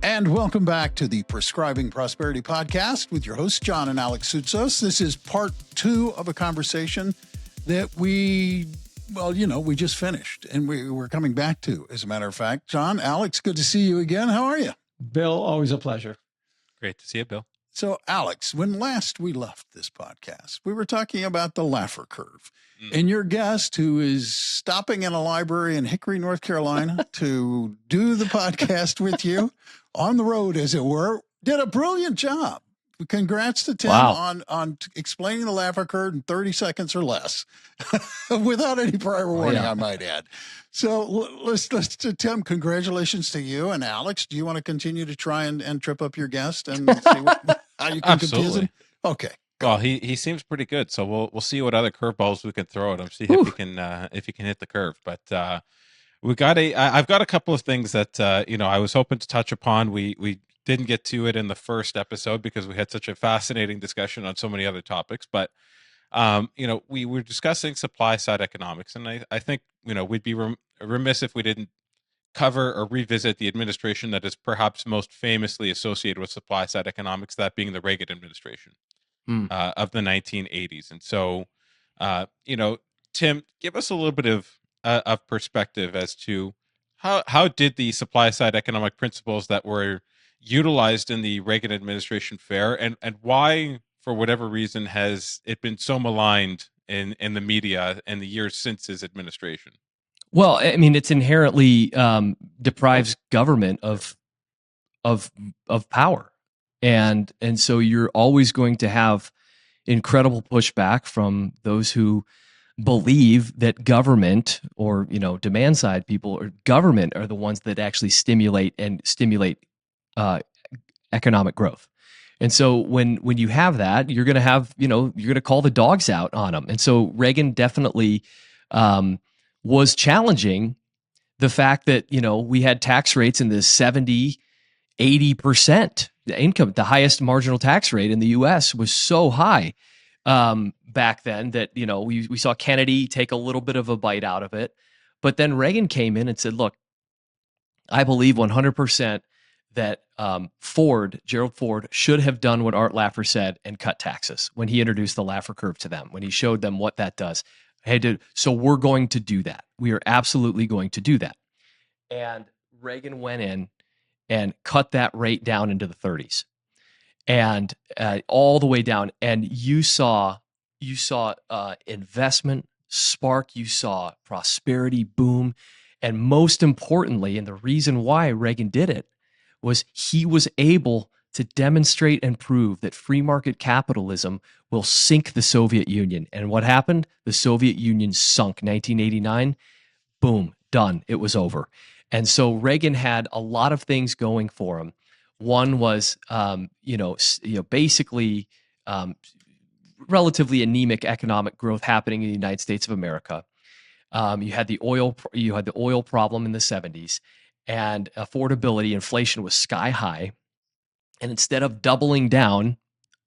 And welcome back to the Prescribing Prosperity Podcast with your hosts, John and Alex Soutsos. This is part 2 of a conversation that we just finished and we're coming back to, as a matter of fact. John, Alex, good to see you again. How are you? Bill, always a pleasure. Great to see you, Bill. So, Alex, when last we left this podcast, we were talking about the Laffer curve. And your guest, who is stopping in a library in Hickory, North Carolina to do the podcast with you on the road, as it were, did a brilliant job. Congrats to Tim on explaining the Laffer curve in 30 seconds or less, without any prior warning, I might add. So let's Tim, congratulations to you. And Alex, do you want to continue to try and trip up your guest and see how you can confuse him? Okay. Well, he seems pretty good, so we'll see what other curveballs we can throw at him. See if he can hit the curve. But I've got a couple of things that I was hoping to touch upon. We didn't get to it in the first episode because we had such a fascinating discussion on so many other topics. But we were discussing supply side economics, and I think we'd be remiss if we didn't cover or revisit the administration that is perhaps most famously associated with supply side economics, that being the Reagan administration. Of the 1980s. And so, Tim, give us a little bit of perspective as to how did the supply side economic principles that were utilized in the Reagan administration fare, and why, for whatever reason, has it been so maligned in the media in the years since his administration? Well, I mean, it's inherently deprives government of power. And so you're always going to have incredible pushback from those who believe that government or, demand side people or government are the ones that actually stimulate economic growth. And so when you have that, you're going to have, you're going to call the dogs out on them. And so Reagan definitely was challenging the fact that, we had tax rates in the 70-80%. The income, the highest marginal tax rate in the U.S. was so high back then that, we saw Kennedy take a little bit of a bite out of it. But then Reagan came in and said, look, I believe 100% that Gerald Ford should have done what Art Laffer said and cut taxes when he introduced the Laffer curve to them, when he showed them what that does. So we're going to do that. We are absolutely going to do that. And Reagan went in and cut that rate down into the 30s, and all the way down. And you saw investment spark, you saw prosperity boom, and most importantly, and the reason why Reagan did it was he was able to demonstrate and prove that free market capitalism will sink the Soviet Union. And what happened? The Soviet Union sunk. 1989, boom, done. It was over. And so Reagan had a lot of things going for him. One was, basically relatively anemic economic growth happening in the United States of America. You had the oil problem in the 70s, and affordability, inflation was sky high. And instead of doubling down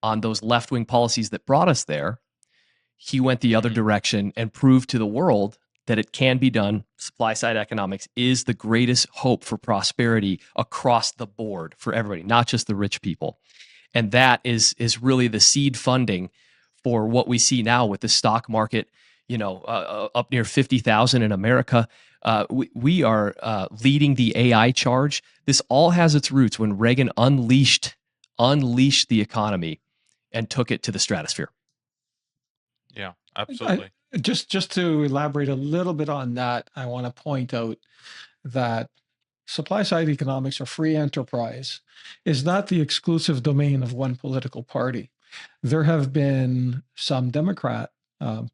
on those left-wing policies that brought us there, he went the other direction and proved to the world that it can be done. Supply-side economics is the greatest hope for prosperity across the board for everybody, not just the rich people. And that is really the seed funding for what we see now with the stock market, up near 50,000 in America. We are leading the AI charge. This all has its roots when Reagan unleashed the economy and took it to the stratosphere. Yeah, absolutely. Just to elaborate a little bit on that, I want to point out that supply side economics or free enterprise is not the exclusive domain of one political party. There have been some Democrat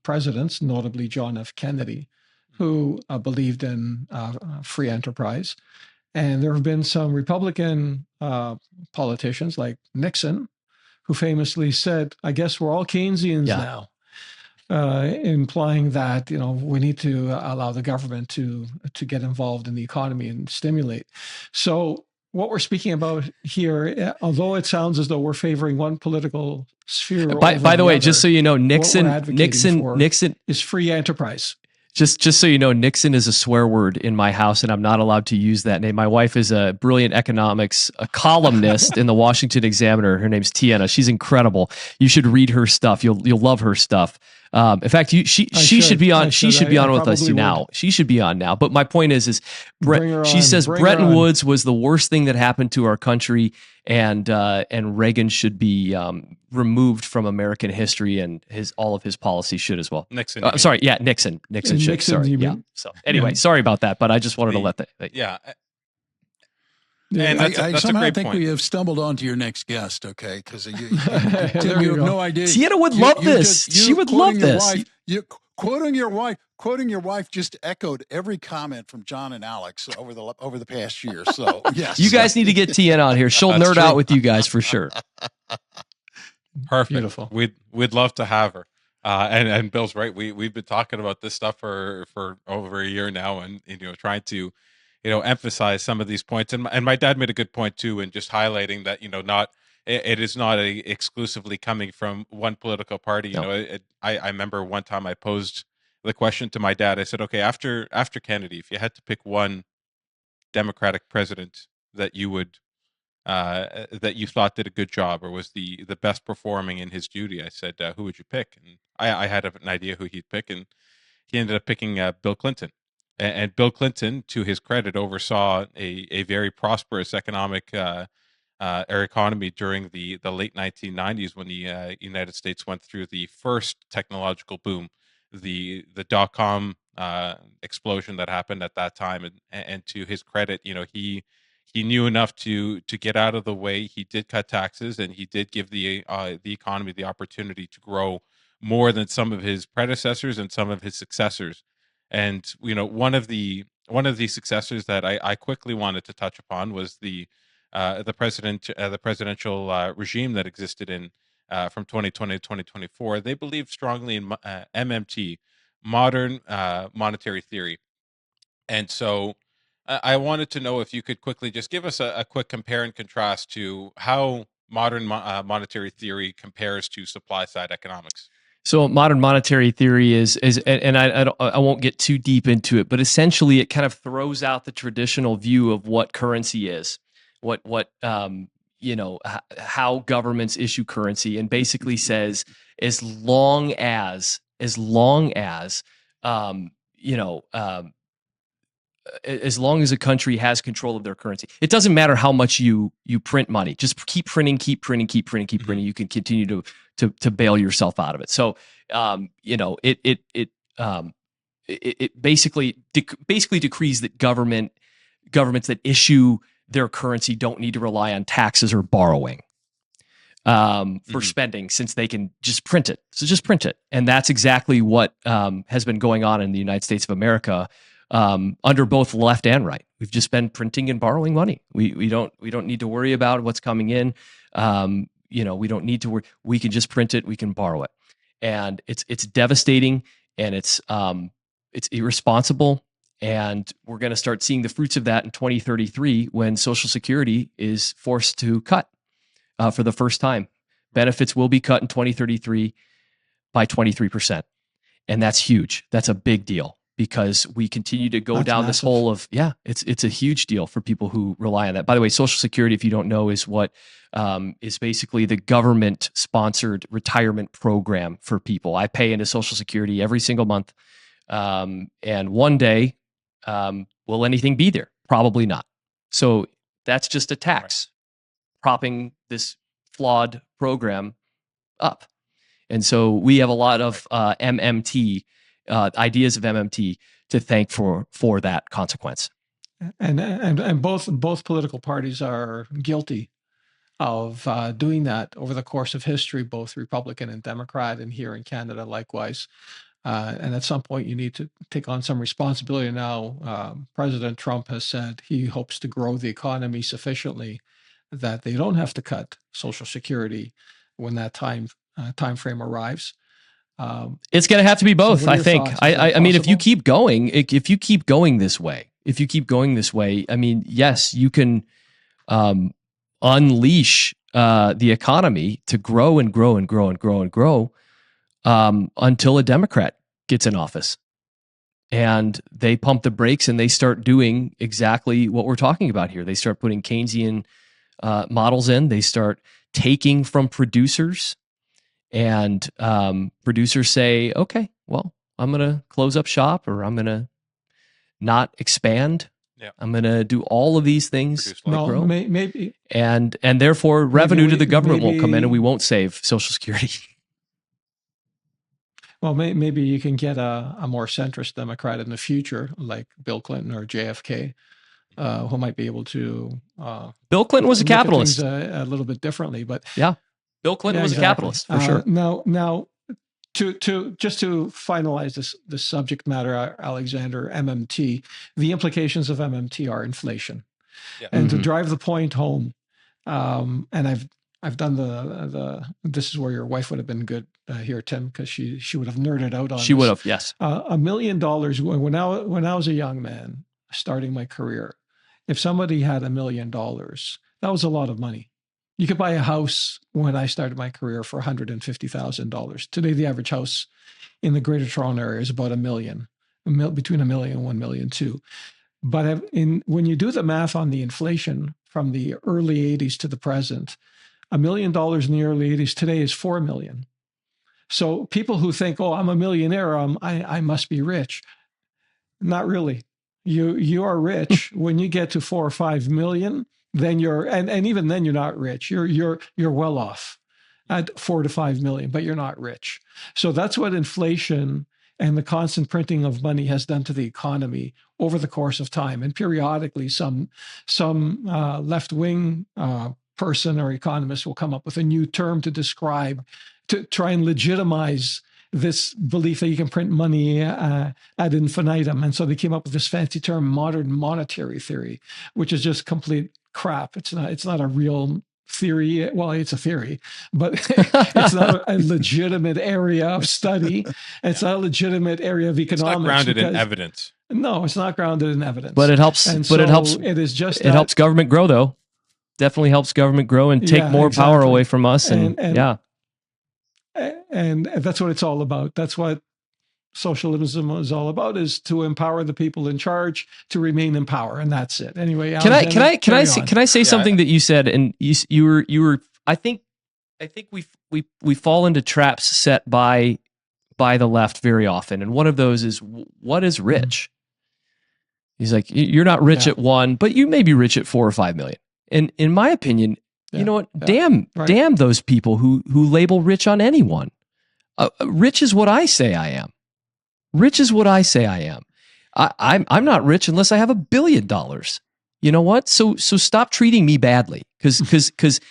presidents, notably John F. Kennedy, who believed in free enterprise. And there have been some Republican politicians like Nixon, who famously said, I guess we're all Keynesians now. Implying that we need to allow the government to get involved in the economy and stimulate. So what we're speaking about here, although it sounds as though we're favoring one political sphere, by the way, just so you know, Nixon is free enterprise. Just so you know, Nixon is a swear word in my house, and I'm not allowed to use that name. My wife is a brilliant economics columnist in the Washington Examiner. Her name's Tiana. She's incredible. You should read her stuff. You'll love her stuff. In fact, she should be on. She should be on with us now. She should be on now. But my point is she says Bretton Woods was the worst thing that happened to our country, and Reagan should be removed from American history, and all of his policies should as well. Nixon. Sorry, yeah, Nixon should. Nixon, sorry, yeah. So anyway, sorry about that, but I just wanted to let that. Yeah. And that's I a somehow great think point. we have stumbled onto your next guest, okay? Because Tim, you have no idea. Tiana would love this. She would love this. Quoting your wife just echoed every comment from John and Alex over the past year. So yes, you guys need to get Tiana on here. She'll nerd out with you guys for sure. Perfect. Beautiful. We'd love to have her. And Bill's right. We've been talking about this stuff for over a year now, and trying to emphasize some of these points. And my dad made a good point too, in just highlighting that it is not exclusively coming from one political party. No. I remember one time I posed the question to my dad. I said, okay, after Kennedy, if you had to pick one Democratic president that you would that you thought did a good job or was the best performing in his duty, I said, who would you pick? And I had an idea who he'd pick, and he ended up picking Bill Clinton. And Bill Clinton, to his credit, oversaw a very prosperous economic economy during the late 1990s, when the United States went through the first technological boom, the dot-com explosion that happened at that time. And to his credit, he knew enough to get out of the way. He did cut taxes, and he did give the economy the opportunity to grow more than some of his predecessors and some of his successors. And one of the successors that I quickly wanted to touch upon was the presidential regime that existed in from 2020 to 2024. They believed strongly in MMT, modern monetary theory, and so I wanted to know if you could quickly just give us a quick compare and contrast to how modern monetary theory compares to supply side economics. So modern monetary theory is and I won't get too deep into it, but essentially it kind of throws out the traditional view of what currency is, how governments issue currency, and basically says as long as as long as a country has control of their currency, it doesn't matter how much you print money. Just keep printing. You can continue to bail yourself out of it. So, it basically decrees that governments that issue their currency don't need to rely on taxes or borrowing for spending, since they can just print it. So just print it, and that's exactly what has been going on in the United States of America. Under both left and right, we've just been printing and borrowing money. We don't need to worry about what's coming in. We don't need to worry. We can just print it. We can borrow it, and it's devastating, and it's irresponsible. And we're going to start seeing the fruits of that in 2033, when Social Security is forced to cut for the first time. Benefits will be cut in 2033 by 23%, and that's huge. That's a big deal, because we continue to go down this hole of, it's a huge deal for people who rely on that. By the way, Social Security, if you don't know, is what is basically the government-sponsored retirement program for people. I pay into Social Security every single month, and one day, will anything be there? Probably not. So that's just a tax propping this flawed program up. And so we have a lot of MMT, ideas of MMT to thank for that consequence. And both political parties are guilty of doing that over the course of history, both Republican and Democrat, and here in Canada likewise. And at some point, you need to take on some responsibility. Now, President Trump has said he hopes to grow the economy sufficiently that they don't have to cut Social Security when that time frame arrives. It's going to have to be both, so I think. I mean, if you keep going this way, I mean, yes, you can unleash the economy to grow and grow and grow and grow and grow until a Democrat gets in office. and they pump the brakes and they start doing exactly what we're talking about here. They start putting Keynesian models in. They start taking from producers, and producers say, okay, well, I'm going to close up shop, or I'm going to not expand. Yeah. I'm going to do all of these things. No, maybe. And therefore revenue to the government won't come in, and we maybe- won't save Social Security. Well, maybe you can get a more centrist Democrat in the future, like Bill Clinton or JFK, who might be able to. Bill Clinton was a look at capitalist. things, a little bit differently, but Bill Clinton yeah, was exactly. a capitalist for sure. Now, to just to finalize this subject matter, Alexander, MMT, the implications of MMT are inflation, and to drive the point home, and I've done the this is where your wife would have been good here, Tim, because she would have nerded out on. She would have, yes. $1 million when I was a young man starting my career. If somebody had $1 million, that was a lot of money. You could buy a house when I started my career for $150,000. Today, the average house in the Greater Toronto area is about $1 million, between $1 million and $1.2 million. But when you do the math on the inflation from the early 80s to the present, $1 million in the early 80s today is $4 million. So people who think, "Oh, I'm a millionaire, I must be rich," not really. You are rich when you get to 4 or 5 million. Then and even then you're not rich. You're well off at 4 to 5 million, but you're not rich. So that's what inflation and the constant printing of money has done to the economy over the course of time. And periodically, some left-wing person or economist will come up with a new term to try and legitimize this belief that you can print money ad infinitum. And so they came up with this fancy term, modern monetary theory, which is just complete crap. It's not a real theory. Well, it's a theory, but it's not a legitimate area of study. It's not a legitimate area of economics. It's not grounded in evidence. No, it's not grounded in evidence. But it helps. And but so it helps. It is just it helps government grow, though. Definitely helps government grow and take more power away from us. And that's what it's all about. That's what socialism is all about, is to empower the people in charge to remain in power, and that's it. Anyway, can I say something that you said? And you were. I think we fall into traps set by the left very often, and one of those is, what is rich? He's like, you're not rich at 1, but you may be rich at 4 or 5 million. And in my opinion, you know what? Damn those people who label rich on anyone. Rich is what I say I am. Rich is what I say I am. I'm not rich unless I have $1 billion. You know what? So stop treating me badly, because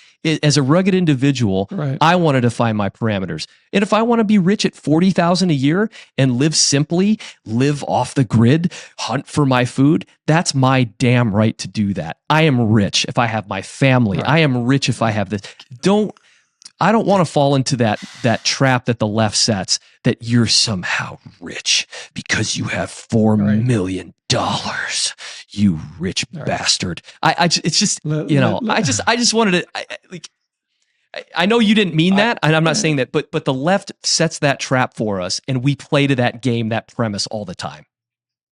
as a rugged individual, I want to define my parameters. And if I want to be rich at $40,000 a year and live simply, live off the grid, hunt for my food, that's my damn right to do that. I am rich if I have my family. I am rich if I have this. I don't want to fall into that trap that the left sets, that you're somehow rich because you have $4 million. You rich bastard. It's just, I just wanted to, I know you didn't mean that, and I'm not saying that, but the left sets that trap for us, and we play to that game, that premise all the time.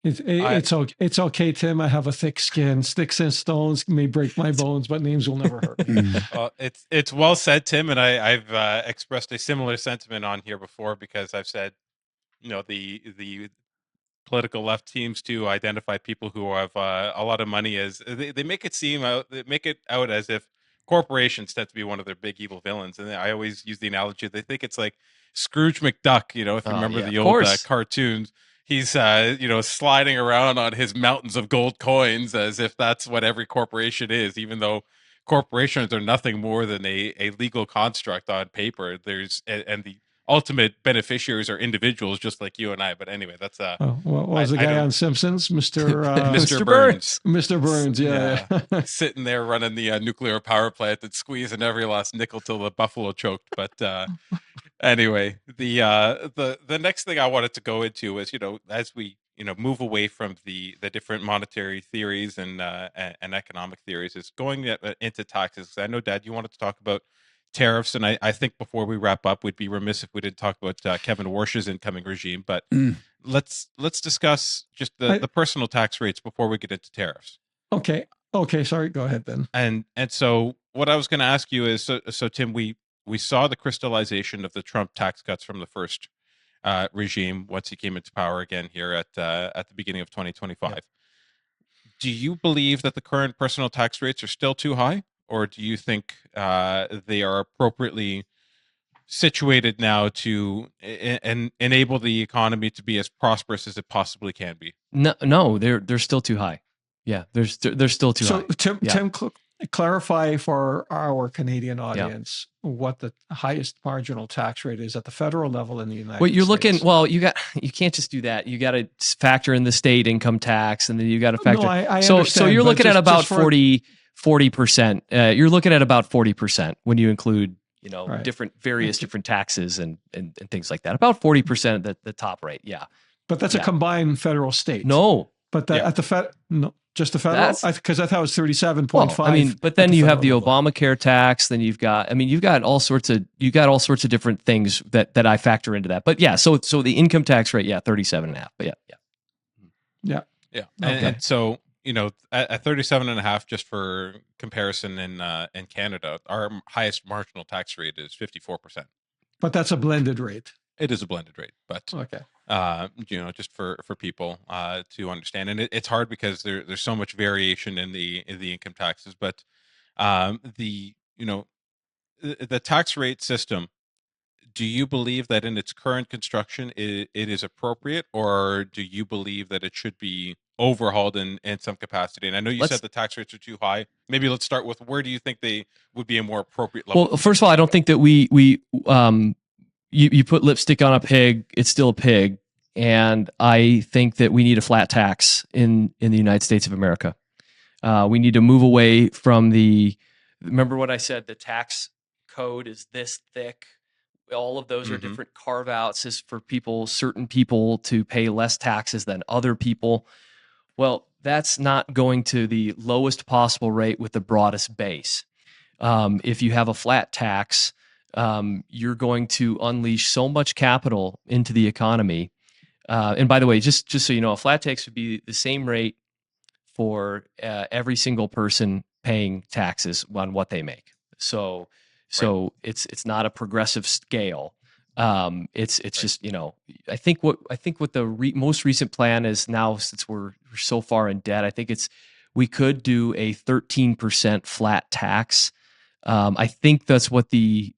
It's okay, Tim. I have a thick skin. Sticks and stones may break my bones, but names will never hurt me. It's well said, Tim, and I've expressed a similar sentiment on here before, because I've said, the political left teams to identify people who have a lot of money as they make it out as if corporations tend to be one of their big evil villains. And I always use the analogy, they think it's like Scrooge McDuck, if you remember the old cartoons. He's sliding around on his mountains of gold coins as if that's what every corporation is, even though corporations are nothing more than a legal construct on paper. And the ultimate beneficiaries are individuals just like you and I. But anyway, that's what was the guy on Simpsons? Mr. Burns. Mr. Burns, yeah. Sitting there running the nuclear power plant and squeezing every last nickel till the buffalo choked. But anyway, the next thing I wanted to go into is, as we move away from the different monetary theories and economic theories, is going into taxes. I know, Dad, you wanted to talk about tariffs, and I think before we wrap up, we'd be remiss if we didn't talk about Kevin Warsh's incoming regime. But let's discuss just the personal tax rates before we get into tariffs. Okay. Sorry. Go ahead, Ben. And so what I was going to ask you is, so Tim, we saw the crystallization of the Trump tax cuts from the first regime once he came into power again here at the beginning of 2025. Yeah. Do you believe that the current personal tax rates are still too high, or do you think they are appropriately situated now to enable the economy to be as prosperous as it possibly can be? No, they're still too high. Yeah, they're still too high. So Tim, clarify for our Canadian Yeah. audience what the highest marginal tax rate is at the federal level in the United Well, you're States. looking. Well, you can't just do that. You got to factor in the state income tax, and then you got to factor. No, I so understand, you're but looking at just about for- 40%. You're looking at about 40% when you include Right. various different taxes and things like that. About 40% at the top rate. Yeah. But that's a Yeah. combined federal state. No. But that Yeah. at the no, just the federal, That's- because I thought it was 37.5. Well, I mean, but then at you have the federal level. Obamacare tax. Then you've got all sorts of different things that I factor into that. But yeah, so the income tax rate, 37.5. But yeah. Yeah. Okay. And so, at 37.5, just for comparison, in Canada, our highest marginal tax rate is 54%. But that's a blended rate. It is a blended rate, but Okay. just for people to understand, and it's hard because there's so much variation in the income taxes, but the tax rate system. Do you believe that in its current construction it is appropriate, or do you believe that it should be overhauled in some capacity? And I know you said the tax rates are too high. Maybe let's start with, where do you think they would be a more appropriate level? Well, first of all, I don't think that you put lipstick on a pig, it's still a pig. And I think that we need a flat tax in the United States of America. We need to move away from remember what I said, the tax code is this thick. All of those are different carve outs is for certain people to pay less taxes than other people. Well, that's not going to the lowest possible rate with the broadest base. If you have a flat tax, you're going to unleash so much capital into the economy. And by the way, just so you know, a flat tax would be the same rate for every single person paying taxes on what they make. So it's not a progressive scale. It's just, I think what the most recent plan is now, since we're so far in debt, I think we could do a 13% flat tax. I think that's what the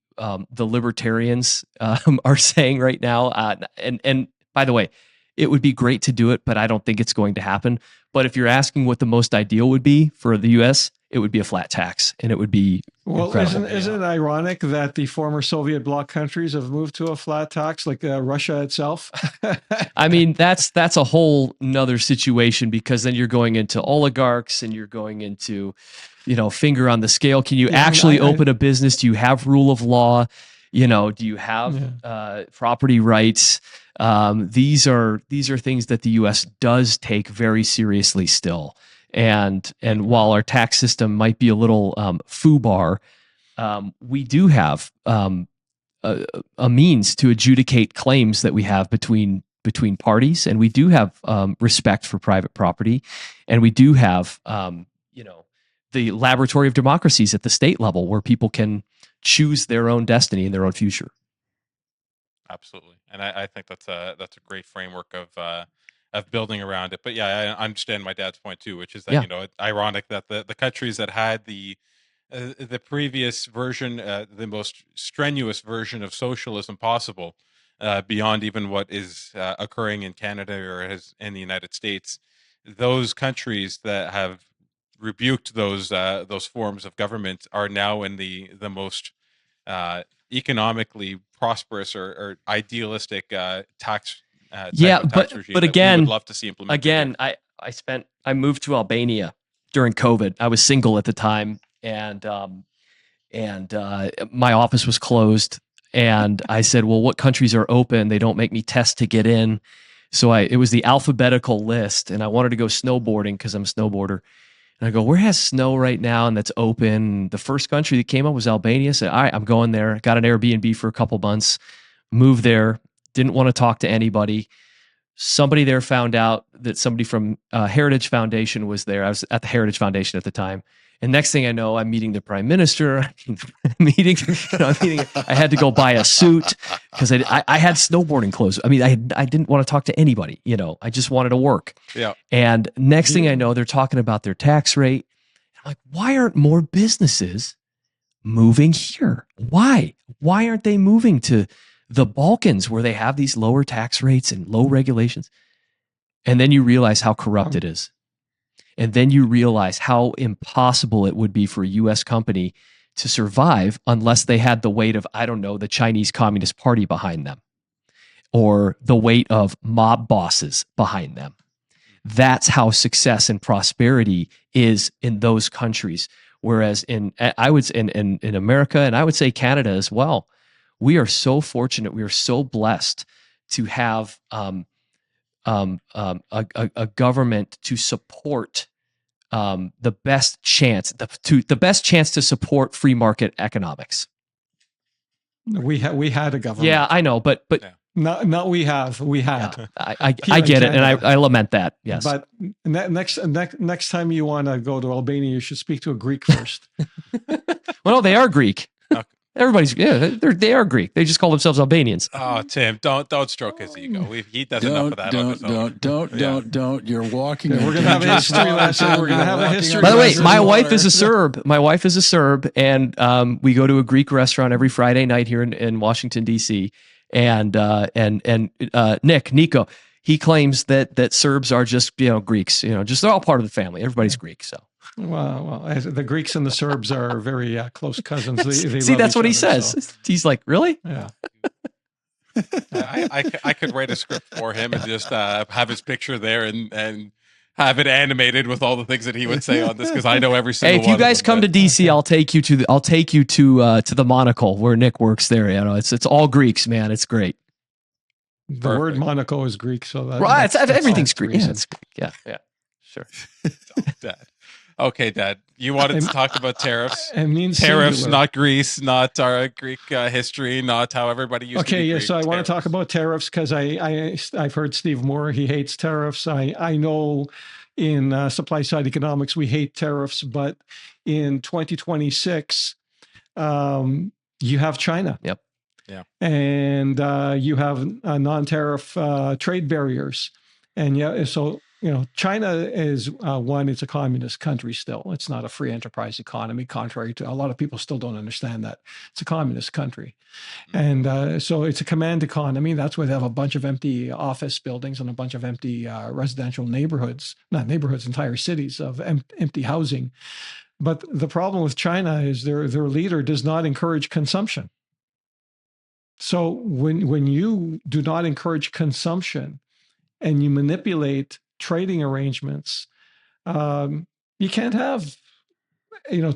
libertarians are saying right now. And by the way, it would be great to do it, but I don't think it's going to happen. But if you're asking what the most ideal would be for the U.S., it would be a flat tax, and it would be incredible. Isn't it ironic that the former Soviet bloc countries have moved to a flat tax, like Russia itself? I mean, that's a whole nother situation, because then you're going into oligarchs and you're going into, finger on the scale. Can you actually open a business? Do you have rule of law? Do you have property rights? These are things that the U.S. does take very seriously still. And while our tax system might be a little FUBAR, we do have a means to adjudicate claims that we have between parties, and we do have respect for private property, and we do have the laboratory of democracies at the state level where people can choose their own destiny and their own future. Absolutely, and I think that's a great framework of building around it. But yeah, I understand my dad's point too, which is that it's ironic that the countries that had the previous version, the most strenuous version of socialism possible, beyond even what is occurring in Canada or in the United States, those countries that have rebuked those forms of government are now in the most economically prosperous or idealistic tax regime but that again, we would love to see implemented. Again, I moved to Albania during COVID. I was single at the time, and my office was closed. And I said, well, what countries are open? They don't make me test to get in. So it was the alphabetical list, and I wanted to go snowboarding because I'm a snowboarder. And I go, where has snow right now and that's open? The first country that came up was Albania. I said, all right, I'm going there. Got an Airbnb for a couple months, moved there, didn't want to talk to anybody. somebody there found out that somebody from Heritage Foundation was there. I was at the Heritage Foundation at the time. And next thing I know, I'm meeting the prime minister. I had to go buy a suit because I had snowboarding clothes. I mean, I didn't want to talk to anybody. I just wanted to work. Yeah. And next thing I know, they're talking about their tax rate. I'm like, why aren't more businesses moving here? Why? Why aren't they moving to the Balkans where they have these lower tax rates and low regulations? And then you realize how corrupt it is. And then you realize how impossible it would be for a U.S. company to survive unless they had the weight of, I don't know, the Chinese Communist Party behind them or the weight of mob bosses behind them. That's how success and prosperity is in those countries. Whereas in America, and I would say Canada as well, we are so fortunate. We are so blessed to have a government to support the best chance to support free market economics. We had a government. Yeah, I know, but Yeah. Not we had. Yeah, I get it, and I lament that. Yes, but next time you want to go to Albania, you should speak to a Greek first. Well, no, they are Greek. Everybody's they are Greek. They just call themselves Albanians. Oh, Tim, don't stroke his ego. He does enough of that on his own. Don't. You're walking. We're gonna have a history lesson. We're gonna have a history. By the way, lesson. my wife is a Serb. My wife is a Serb, and we go to a Greek restaurant every Friday night here in Washington D.C. And Nico, he claims that Serbs are just Greeks. Just they're all part of the family. Everybody's Greek. So. Well, the Greeks and the Serbs are very close cousins. They See, love that's each what he other, says. so. He's like, really? Yeah. I could write a script for him and just have his picture there and have it animated with all the things that he would say on this because I know every single. Hey, if you guys come to DC, I'll take you to the Monocle where Nick works there. It's all Greeks, man. It's great. The word Monaco is Greek, so right. Everything's Greek. Yeah, it's Greek. Yeah, sure. Dad. Okay, Dad. You wanted to talk about tariffs. It means tariffs, singular. not Greece, not our Greek history, not how everybody used to be Greek. So I want to talk about tariffs because I've heard Steve Moore. He hates tariffs. I know in supply side economics we hate tariffs, but in 2026, you have China. Yep. Yeah. And you have non-tariff trade barriers, and so. China is it's a communist country still. It's not a free enterprise economy, contrary to a lot of people still don't understand that. It's a communist country. And so it's a command economy. That's why they have a bunch of empty office buildings and a bunch of empty residential neighborhoods, not neighborhoods, entire cities of empty housing. But the problem with China is their leader does not encourage consumption. So when you do not encourage consumption and you manipulate trading arrangements, you can't have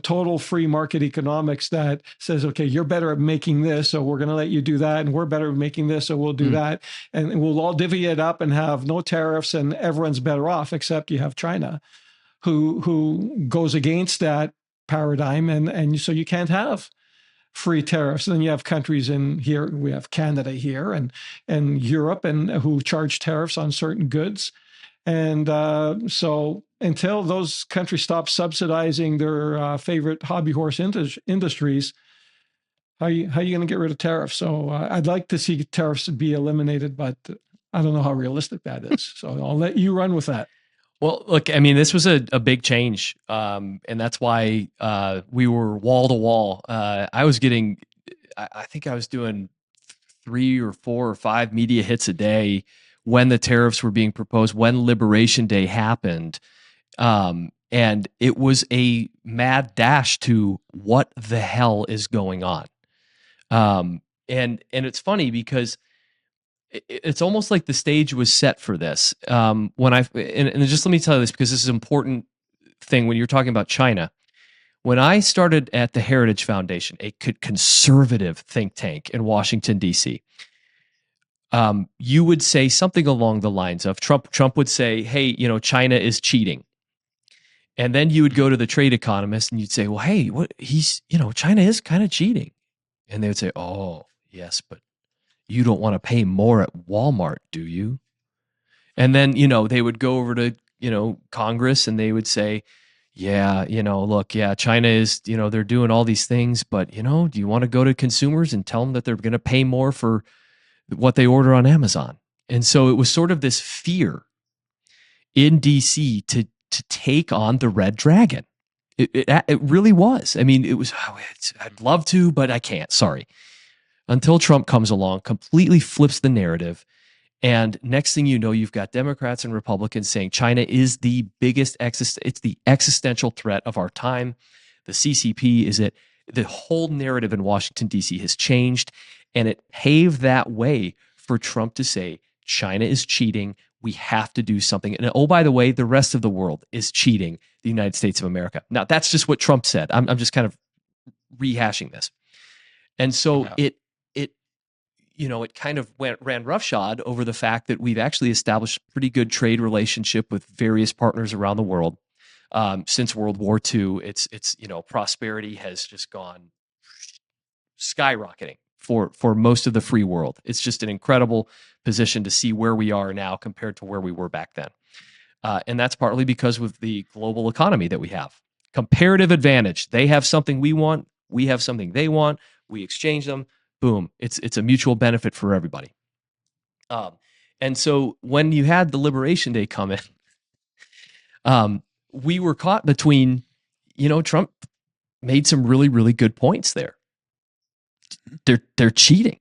total free market economics that says, okay, you're better at making this, so we're going to let you do that, and we're better at making this, so we'll do that, and we'll all divvy it up and have no tariffs, and everyone's better off, except you have China, who goes against that paradigm, and so you can't have free tariffs. And then you have countries in here, we have Canada here, and Europe, and who charge tariffs on certain goods. And so until those countries stop subsidizing their favorite hobby horse industries, how are you going to get rid of tariffs? So I'd like to see tariffs be eliminated, but I don't know how realistic that is. So I'll let you run with that. Well, look, I mean, this was a big change, and that's why we were wall to wall. I think I was doing 3 or 4 or 5 media hits a day when the tariffs were being proposed, when Liberation Day happened. And it was a mad dash to what the hell is going on. And it's funny because it's almost like the stage was set for this. And just let me tell you this, because this is an important thing when you're talking about China. When I started at the Heritage Foundation, a conservative think tank in Washington, D.C., you would say something along the lines of Trump would say, hey, China is cheating. And then you would go to the trade economist and you'd say, well, hey, China is kind of cheating. And they would say, oh, yes, but you don't want to pay more at Walmart, do you? And then, they would go over to, Congress and they would say, yeah, look, yeah, China is, they're doing all these things, but, do you want to go to consumers and tell them that they're going to pay more for what they order on Amazon? And so it was sort of this fear in DC to take on the Red Dragon. It really was. I mean, it was, I'd love to, but I can't. Sorry. Until Trump comes along, completely flips the narrative. And next thing you know, you've got Democrats and Republicans saying China is the biggest, it's the existential threat of our time. The CCP is it. The whole narrative in Washington, D.C. has changed, and it paved that way for Trump to say China is cheating. We have to do something. And oh, by the way, the rest of the world is cheating the United States of America. Now, that's just what Trump said. I'm just kind of rehashing this. And so it kind of ran roughshod over the fact that we've actually established a pretty good trade relationship with various partners around the world. Since World War II, it's prosperity has just gone skyrocketing for most of the free world. It's just an incredible position to see where we are now compared to where we were back then. And that's partly because with the global economy that we have. Comparative advantage. They have something we want. We have something they want. We exchange them. Boom. It's a mutual benefit for everybody. And so when you had the Liberation Day come in, we were caught between, Trump made some really, really good points there. They're cheating.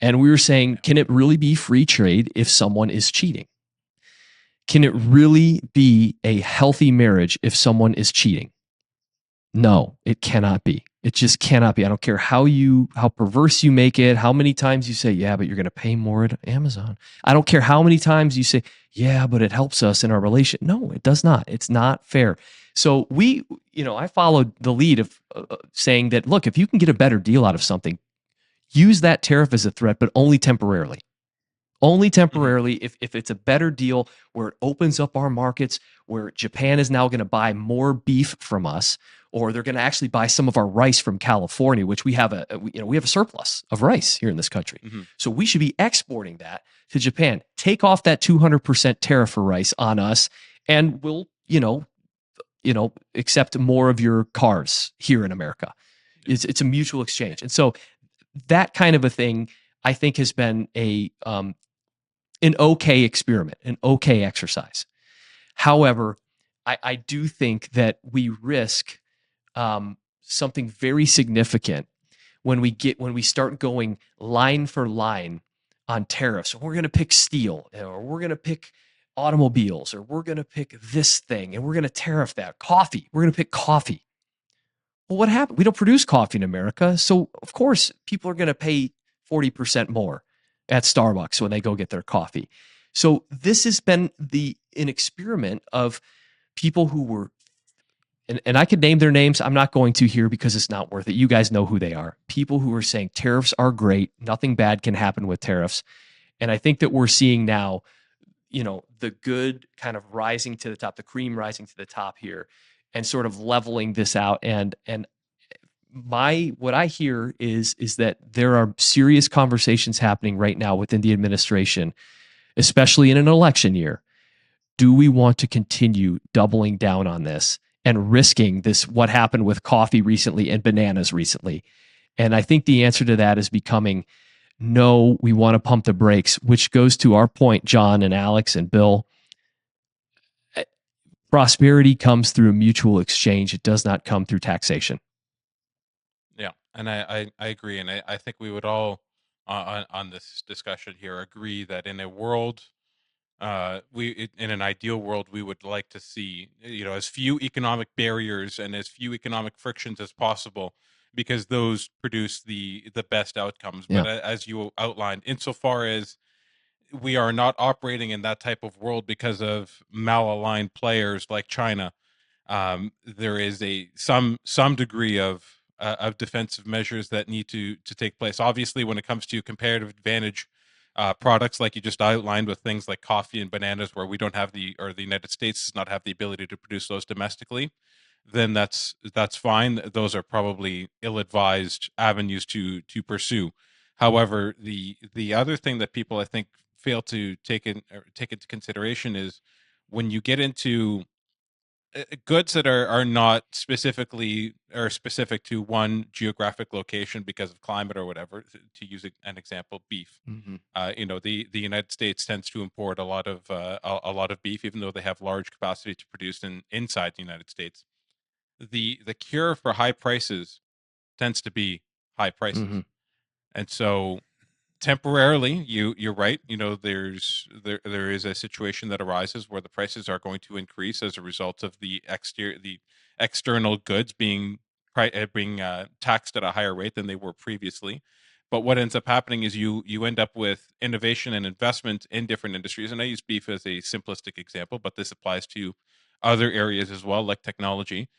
And we were saying, can it really be free trade if someone is cheating? Can it really be a healthy marriage if someone is cheating? No, it cannot be. It just cannot be. I don't care how perverse you make it, how many times you say, yeah, but you're going to pay more at Amazon. I don't care how many times you say, yeah, but it helps us in our relation. No, it does not. It's not fair. So I followed the lead of saying that, look, if you can get a better deal out of something, use that tariff as a threat, but only temporarily. Only temporarily if it's a better deal where it opens up our markets, where Japan is now going to buy more beef from us, or they're going to actually buy some of our rice from California, which we have a surplus of rice here in this country. Mm-hmm. So we should be exporting that to Japan. Take off that 200% tariff for rice on us, and we'll accept more of your cars here in America. It's a mutual exchange, and so that kind of a thing I think has been an okay experiment, an okay exercise. However, I do think that we risk something very significant when we start going line for line on tariffs. We're going to pick steel, or we're going to pick automobiles, or we're going to pick this thing, and we're going to tariff that. Coffee, we're going to pick coffee. Well, what happened? We don't produce coffee in America, so of course people are going to pay 40% more at Starbucks when they go get their coffee. So this has been an experiment of people who were, and I could name their names. I'm not going to here because it's not worth it. You guys know who they are. People who are saying tariffs are great. Nothing bad can happen with tariffs. And I think that we're seeing now, the good kind of rising to the top, the cream rising to the top here, and sort of leveling this out. And what I hear is that there are serious conversations happening right now within the administration, especially in an election year. Do we want to continue doubling down on this and risking this, what happened with coffee recently and bananas recently? And I think the answer to that is becoming, no, we want to pump the brakes, which goes to our point, John and Alex and Bill. Prosperity comes through a mutual exchange. It does not come through taxation. Yeah, and I agree, and I think we would all on this discussion here agree that in a world, in an ideal world, we would like to see as few economic barriers and as few economic frictions as possible, because those produce the best outcomes. But as you outlined, insofar as we are not operating in that type of world because of malaligned players like China, there is some degree of defensive measures that need to take place. Obviously, when it comes to comparative advantage products, like you just outlined with things like coffee and bananas, where we don't have the United States does not have the ability to produce those domestically, then that's fine. Those are probably ill-advised avenues to pursue. However, the other thing that people, I think, fail to take into consideration is when you get into goods that are not specifically or specific to one geographic location because of climate or whatever. To use an example, beef. Mm-hmm. The United States tends to import a lot of beef, even though they have large capacity to produce inside the United States. The cure for high prices tends to be high prices, Mm-hmm. and so temporarily, you're right. There is a situation that arises where the prices are going to increase as a result of the external goods being taxed at a higher rate than they were previously. But what ends up happening is you end up with innovation and investment in different industries. And I use beef as a simplistic example, but this applies to other areas as well, like technology,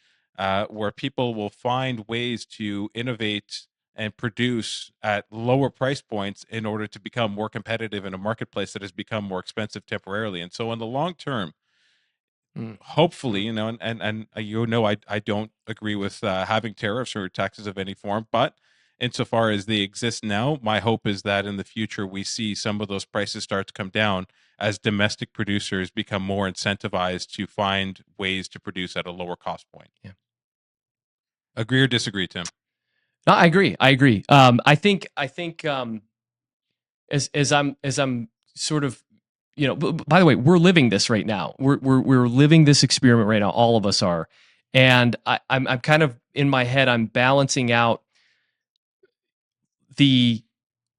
where people will find ways to innovate and produce at lower price points in order to become more competitive in a marketplace that has become more expensive temporarily. And so in the long term, hopefully, and I don't agree with having tariffs or taxes of any form, but insofar as they exist now, my hope is that in the future we see some of those prices start to come down as domestic producers become more incentivized to find ways to produce at a lower cost point. Yeah. Agree or disagree, Tim? No, I agree. I think as I'm sort of, by the way, we're living this right now. We're living this experiment right now. All of us are, and I'm kind of in my head. I'm balancing out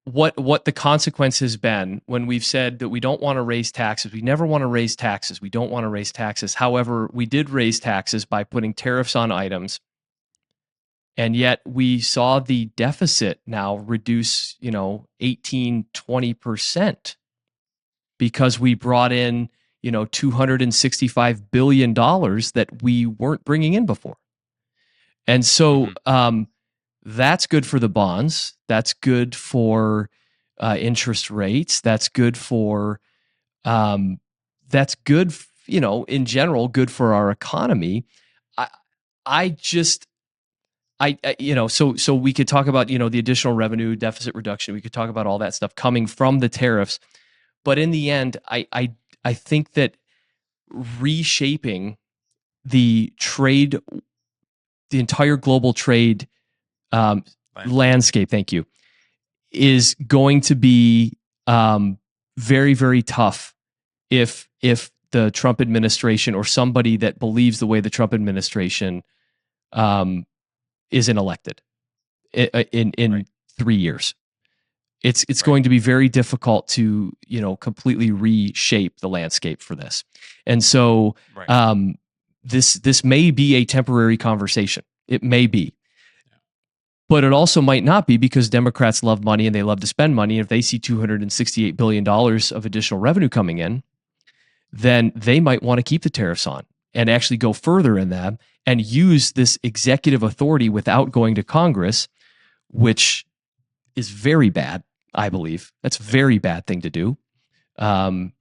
what the consequence has been when we've said that we don't want to raise taxes. We never want to raise taxes. We don't want to raise taxes. However, we did raise taxes by putting tariffs on items. And yet we saw the deficit now reduce, 18, 20% because we brought in, $265 billion that we weren't bringing in before. And so that's good for the bonds. That's good for interest rates. That's good for, in general, good for our economy. So we could talk about, the additional revenue deficit reduction. We could talk about all that stuff coming from the tariffs. But in the end, I think that reshaping the entire global trade landscape, thank you, is going to be very, very tough if the Trump administration or somebody that believes the way the Trump administration isn't elected in 3 years. It's going to be very difficult to completely reshape the landscape for this, and so this may be a temporary conversation. It may be, but it also might not be, because Democrats love money and they love to spend money. If they see $268 billion of additional revenue coming in, then they might want to keep the tariffs on and actually go further in them and use this executive authority without going to Congress, which is very bad, I believe. That's a very bad thing to do. And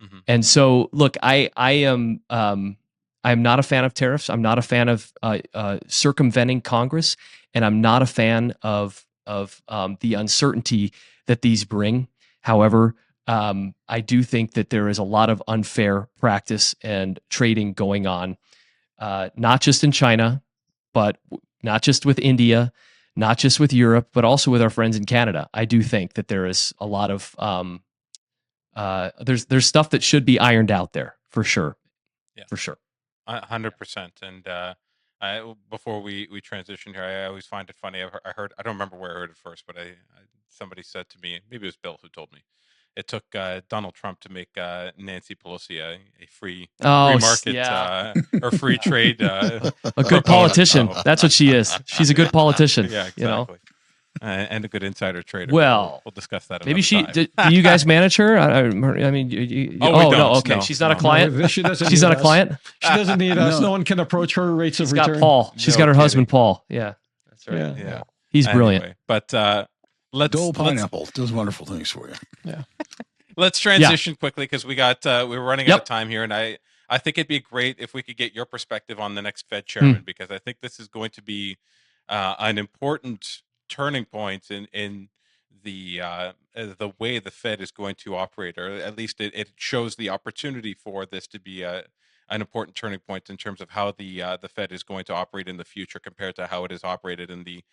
so, look, I'm not a fan of tariffs. I'm not a fan of circumventing Congress, and I'm not a fan of the uncertainty that these bring. However, I do think that there is a lot of unfair practice and trading going on, not just in China, but not just with India, not just with Europe, but also with our friends in Canada. I do think that there is a lot of there's stuff that should be ironed out there for sure. Yeah, for sure. 100%. And before we transition here, I always find it funny. I heard, I don't remember where I heard it first, but somebody said to me, maybe it was Bill who told me, it took Donald Trump to make Nancy Pelosi a free market or free trade. A good politician. That's what she is. She's a good politician. Yeah, exactly. And a good insider trader. Well, we'll discuss that. Maybe time. Do you guys manage her? I mean, no. Okay, no, she's not a client. No, she's not a client. She doesn't need us. No one can approach her rates of return. Got Paul. She's got her husband Paul. Yeah, that's right. Yeah. He's brilliant. Anyway, but Dole Pineapple does wonderful things for you. Yeah. Let's transition quickly, because we're running out of time here, and I think it'd be great if we could get your perspective on the next Fed chairman, because I think this is going to be an important turning point in the the way the Fed is going to operate, or at least it shows the opportunity for this to be an important turning point in terms of how the Fed is going to operate in the future compared to how it has operated in the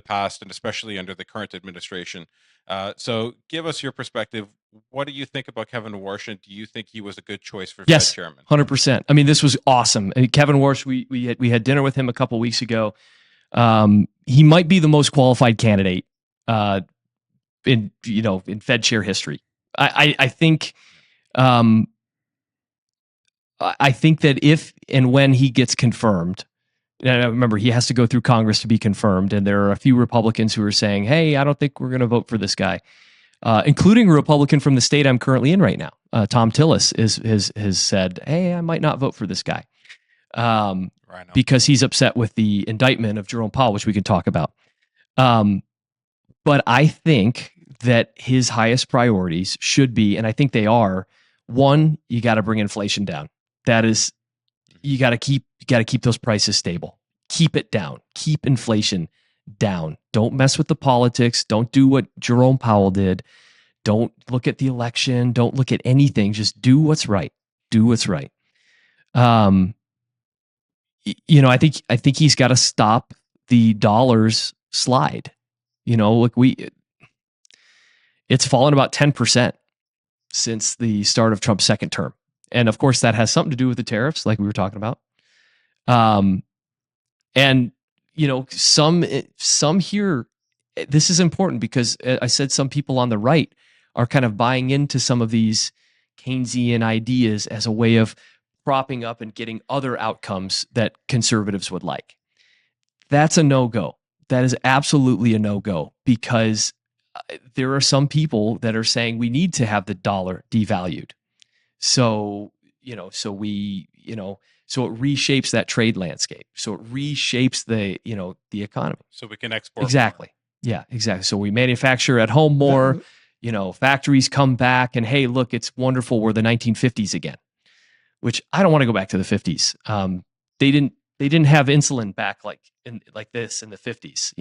past, and especially under the current administration. So give us your perspective. What do you think about Kevin Warsh, and do you think he was a good choice for Yes, Fed chairman? 100%. I mean, this was awesome. And Kevin Warsh, we had dinner with him a couple weeks ago. He might be the most qualified candidate in Fed chair history. I think I think that if and when he gets confirmed, and remember, he has to go through Congress to be confirmed, and there are a few Republicans who are saying, "Hey, I don't think we're going to vote for this guy," including a Republican from the state I'm currently in right now. Tom Tillis has said, "Hey, I might not vote for this guy because he's upset with the indictment of Jerome Powell," which we can talk about. But I think that his highest priorities should be, and I think they are, one, you got to bring inflation down. That is, you got to keep those prices stable. Keep it down. Keep inflation down. Don't mess with the politics. Don't do what Jerome Powell did. Don't look at the election. Don't look at anything. Just do what's right. Do what's right. I think he's got to stop the dollar's slide. It's fallen about 10% since the start of Trump's second term. And of course, that has something to do with the tariffs, like we were talking about. And some here, this is important because I said some people on the right are kind of buying into some of these Keynesian ideas as a way of propping up and getting other outcomes that conservatives would like. That's a no-go. That is absolutely a no-go, because there are some people that are saying we need to have the dollar devalued. So it reshapes that trade landscape. So it reshapes the economy. So we can export. Exactly. More. Yeah, exactly. So we manufacture at home more, factories come back, and hey, look, it's wonderful. We're the 1950s again, which I don't want to go back to the 50s. They didn't have insulin back like this in the 50s.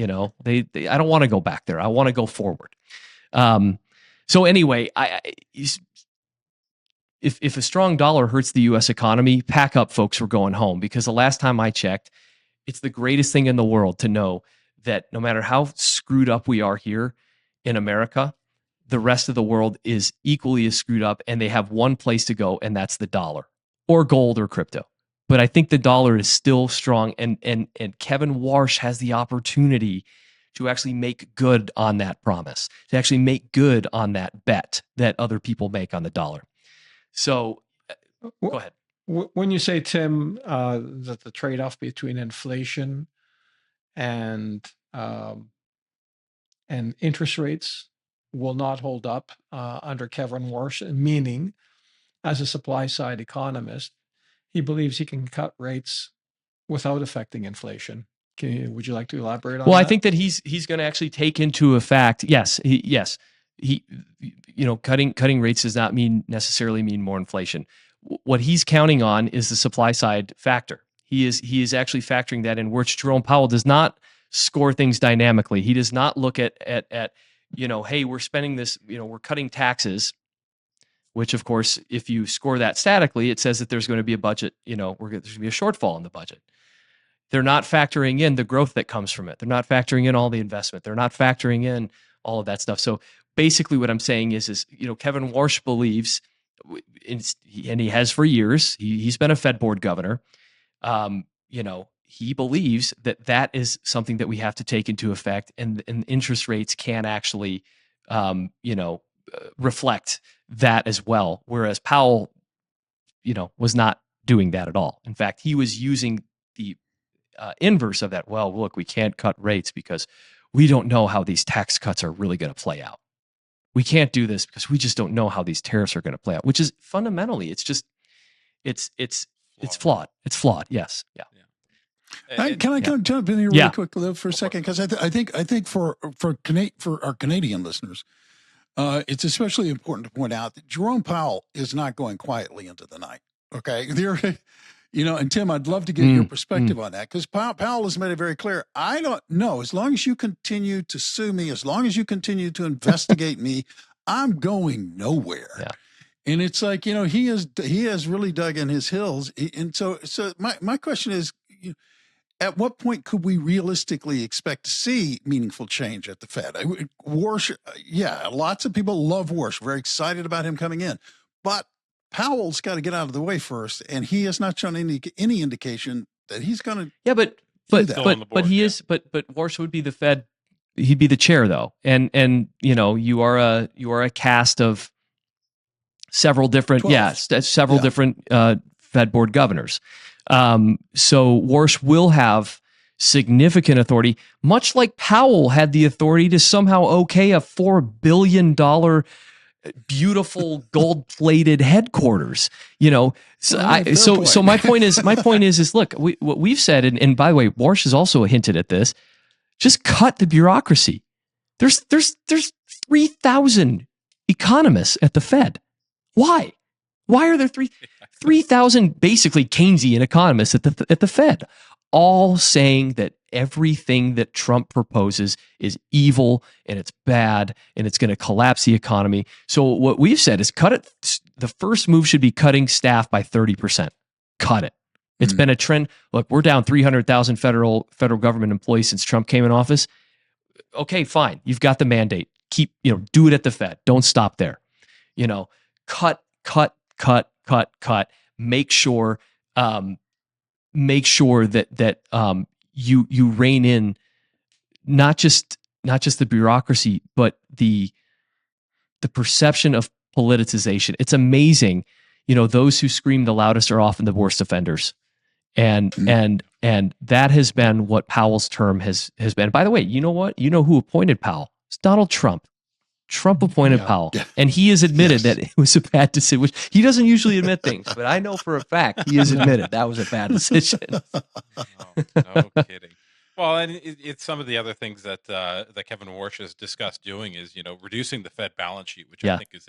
I don't want to go back there. I want to go forward. So anyway, if a strong dollar hurts the U.S. economy, pack up, folks. We're going home, because the last time I checked, it's the greatest thing in the world to know that no matter how screwed up we are here in America, the rest of the world is equally as screwed up, and they have one place to go, and that's the dollar or gold or crypto. But I think the dollar is still strong, and Kevin Warsh has the opportunity to actually make good on that promise, to actually make good on that bet that other people make on the dollar. So go ahead. When you say, Tim, that the trade-off between inflation and interest rates will not hold up under Kevin Warsh, meaning, as a supply-side economist, he believes he can cut rates without affecting inflation. Would you like to elaborate on that? Well, I think that he's going to actually take into effect. Yes. Cutting rates does not necessarily mean more inflation. What he's counting on is the supply side factor. He is actually factoring that in, which Jerome Powell does not score things dynamically. He does not look at hey, we're spending this, we're cutting taxes, which of course, if you score that statically, it says that there's going to be a budget, there's going to be a shortfall in the budget. They're not factoring in the growth that comes from it. They're not factoring in all the investment. They're not factoring in all of that stuff. So basically what I'm saying is Kevin Warsh believes, and he has for years, he's been a Fed board governor. He believes that is something that we have to take into effect, and interest rates can actually, reflect that as well. Whereas Powell, was not doing that at all. In fact, he was using the inverse of that. Well, look, we can't cut rates because we don't know how these tax cuts are really going to play out. We can't do this because we just don't know how these tariffs are going to play out, which is fundamentally, it's flawed. It's flawed. Yes. Yeah. Can I jump in here really quick for a second? Because I think for our Canadian listeners, it's especially important to point out that Jerome Powell is not going quietly into the night. Okay, And Tim, I'd love to get your perspective on that, because Powell has made it very clear. I don't know. As long as you continue to sue me, as long as you continue to investigate me, I'm going nowhere. Yeah. And it's like, he has really dug in his heels. And so my question is, at what point could we realistically expect to see meaningful change at the Fed? Warsh, lots of people love Warsh, very excited about him coming in, but Powell's got to get out of the way first, and he has not shown any indication that he's going to. Yeah, but Warsh would be the Fed. He'd be the chair, though, and you are a cast of several different different Fed board governors. So Warsh will have significant authority, much like Powell had the authority to somehow okay a $4 billion beautiful gold-plated headquarters. So my point is look, what we've said, and by the way, Warsh has also hinted at this. Just cut the bureaucracy. There's 3,000 economists at the Fed. Why are there 3,000 basically Keynesian economists at the Fed, all saying that everything that Trump proposes is evil and it's bad and it's going to collapse the economy? So what we've said is cut it. The first move should be cutting staff by 30%. Cut it. It's been a trend. Look, we're down 300,000 federal government employees since Trump came in office. Okay, fine. You've got the mandate. Do it at the Fed. Don't stop there. Cut. Make sure that you rein in not just the bureaucracy, but the perception of politicization. It's amazing. Those who scream the loudest are often the worst offenders. And that has been what Powell's term has been. By the way, you know what? You know who appointed Powell? It's Donald Trump. Trump appointed Powell, and he has admitted that it was a bad decision. Which he doesn't usually admit things, but I know for a fact he has admitted that was a bad decision. No kidding. Well, and it's some of the other things that Kevin Warsh has discussed doing is reducing the Fed balance sheet, which I think is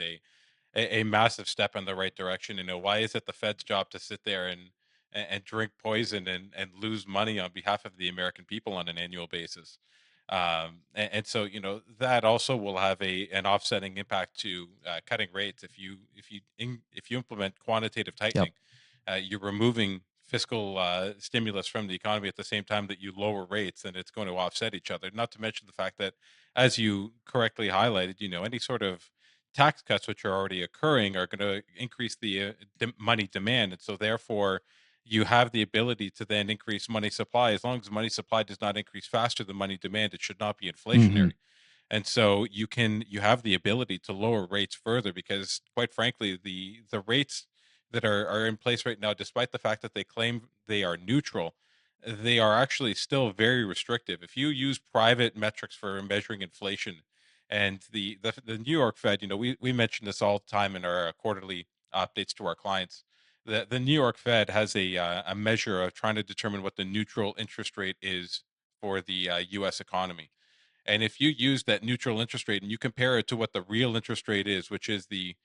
a massive step in the right direction. Why is it the Fed's job to sit there and drink poison and lose money on behalf of the American people on an annual basis? And so that also will have an offsetting impact to cutting rates. If you implement quantitative tightening, you're removing fiscal stimulus from the economy at the same time that you lower rates, and it's going to offset each other. Not to mention the fact that, as you correctly highlighted, any sort of tax cuts which are already occurring are going to increase the money demand, and so therefore you have the ability to then increase money supply. As long as money supply does not increase faster than money demand, it should not be inflationary. And so you have the ability to lower rates further, because quite frankly, the rates that are in place right now, despite the fact that they claim they are neutral, they are actually still very restrictive. If you use private metrics for measuring inflation, and the New York Fed, we mention this all the time in our quarterly updates to our clients. The New York Fed has a measure of trying to determine what the neutral interest rate is for the U.S. economy. And if you use that neutral interest rate and you compare it to what the real interest rate is, which is the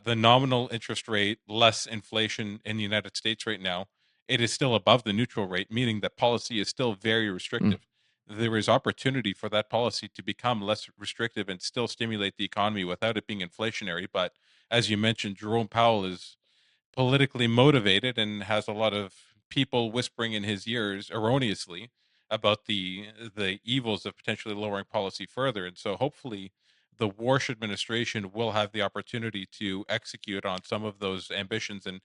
nominal interest rate less inflation in the United States right now, it is still above the neutral rate, meaning that policy is still very restrictive. There is opportunity for that policy to become less restrictive and still stimulate the economy without it being inflationary. But as you mentioned, Jerome Powell is politically motivated and has a lot of people whispering in his ears erroneously about the evils of potentially lowering policy further. And so hopefully the Warsh administration will have the opportunity to execute on some of those ambitions and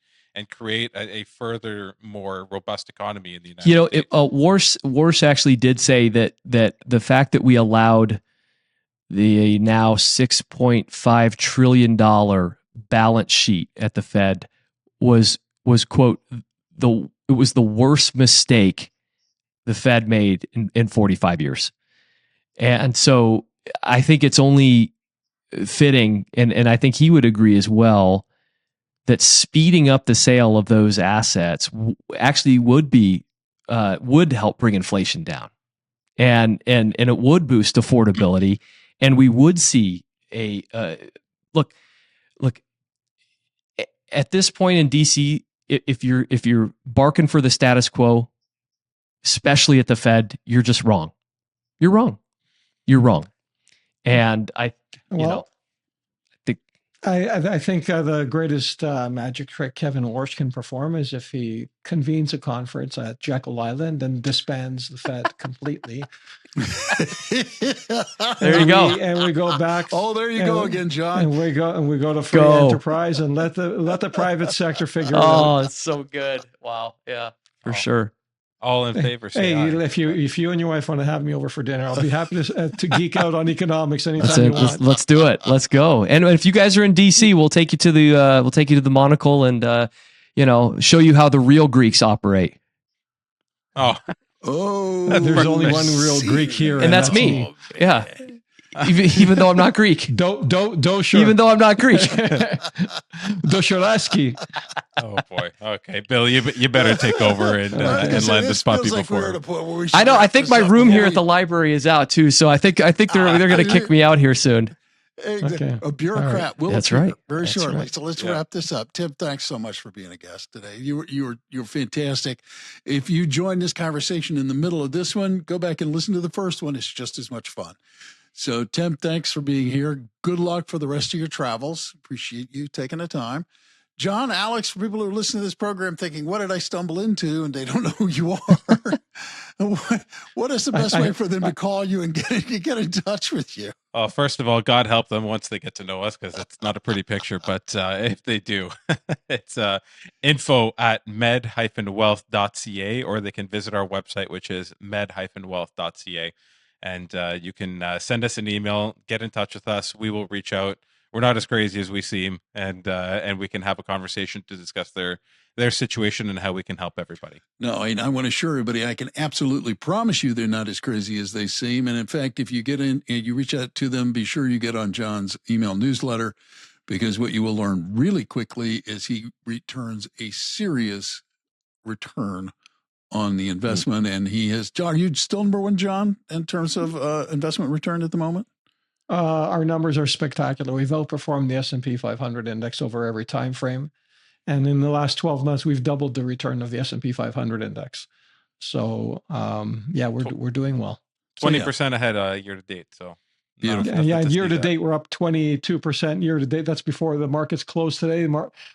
create a further more robust economy in the United States. Warsh actually did say that the fact that we allowed the now $6.5 trillion balance sheet at the Fed was quote, it was the worst mistake the Fed made in 45 years. And so I think it's only fitting, and I think he would agree as well, that speeding up the sale of those assets actually would help bring inflation down, and it would boost affordability, and we would see a look at this point in DC. if you're barking for the status quo, especially at the Fed, you're just wrong. You're wrong. You're wrong. And I think the greatest magic trick Kevin Warsh can perform is if he convenes a conference at Jekyll Island and disbands the Fed completely. There you go. And we go back. Oh, there you go again, John. And we go to free enterprise and let the private sector figure it out. Oh, it's so good. Wow. Yeah, for sure. All in favor. Say hey, aye. if you and your wife want to have me over for dinner, I'll be happy to geek out on economics anytime you want. Let's do it. Let's go. And if you guys are in DC, we'll take you to the Monocle and show you how the real Greeks operate. Oh, there's only one real Greek here, and that's me. Yeah. Even though I'm not Greek. Doescher. Even though I'm not Greek. Dostoevsky. Oh boy. Okay, Bill, you better take over and land this puppy before. I know. I think my room here at the library is out too, so I think they're going to kick me out here soon. Okay. A bureaucrat will That's appear right. very That's shortly. right. So let's wrap this up. Tim, thanks so much for being a guest today. You're fantastic. If you join this conversation in the middle of this one, go back and listen to the first one. It's just as much fun. So, Tim, thanks for being here. Good luck for the rest of your travels. Appreciate you taking the time. John, Alex, for people who are listening to this program thinking, what did I stumble into? And they don't know who you are. What is the best way for them to call you and get in touch with you? First of all, God help them once they get to know us, because it's not a pretty picture. But if they do, it's info@med-wealth.ca, or they can visit our website, which is med-wealth.ca. And you can send us an email, get in touch with us. We will reach out. We're not as crazy as we seem, and we can have a conversation to discuss their situation and how we can help everybody. No, I want to assure everybody, I can absolutely promise you they're not as crazy as they seem. And in fact, if you get in and you reach out to them, be sure you get on John's email newsletter, because what you will learn really quickly is he returns a serious return on the investment. And he has, John, are you still number one, John, in terms of investment return at the moment? Our numbers are spectacular. We've outperformed the S&P 500 index over every time frame. And in the last 12 months, we've doubled the return of the S&P 500 index. So, we're doing well. 20% ahead year to date. So beautiful. Year to date, we're up 22% year to date. That's before the markets closed today.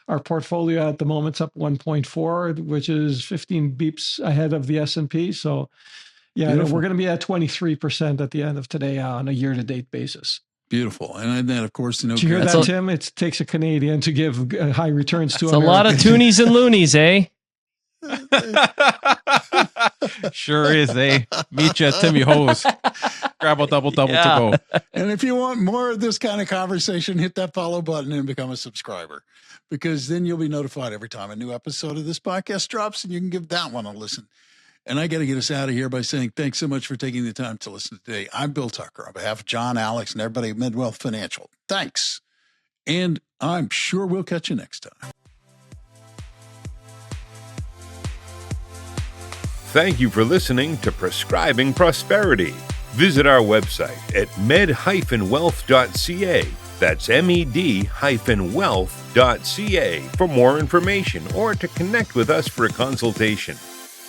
Our portfolio at the moment's up 1.4, which is 15 beeps ahead of the S&P. So, beautiful. We're going to be at 23% at the end of today on a year to date basis. Beautiful. And then, of course, Did you hear that, Tim? It takes a Canadian to give high returns to America. A lot of toonies and loonies, eh? Sure is, eh? Meet you at Timmy Ho's. Grab a double to go. And if you want more of this kind of conversation, hit that follow button and become a subscriber, because then you'll be notified every time a new episode of this podcast drops, and you can give that one a listen. And I got to get us out of here by saying thanks so much for taking the time to listen today. I'm Bill Tucker on behalf of John, Alex, and everybody at MedWealth Financial. Thanks. And I'm sure we'll catch you next time. Thank you for listening to Prescribing Prosperity. Visit our website at med-wealth.ca. That's med-wealth.ca for more information or to connect with us for a consultation.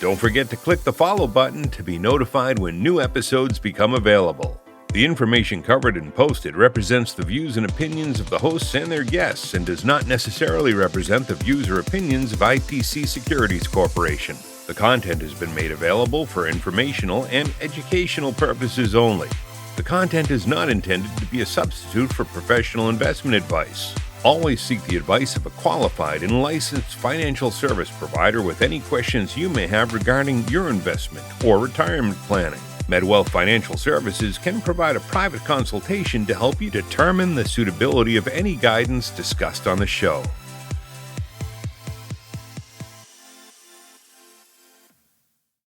Don't forget to click the follow button to be notified when new episodes become available. The information covered and posted represents the views and opinions of the hosts and their guests and does not necessarily represent the views or opinions of IPC Securities Corporation. The content has been made available for informational and educational purposes only. The content is not intended to be a substitute for professional investment advice. Always seek the advice of a qualified and licensed financial service provider with any questions you may have regarding your investment or retirement planning. MedWealth Financial Services can provide a private consultation to help you determine the suitability of any guidance discussed on the show.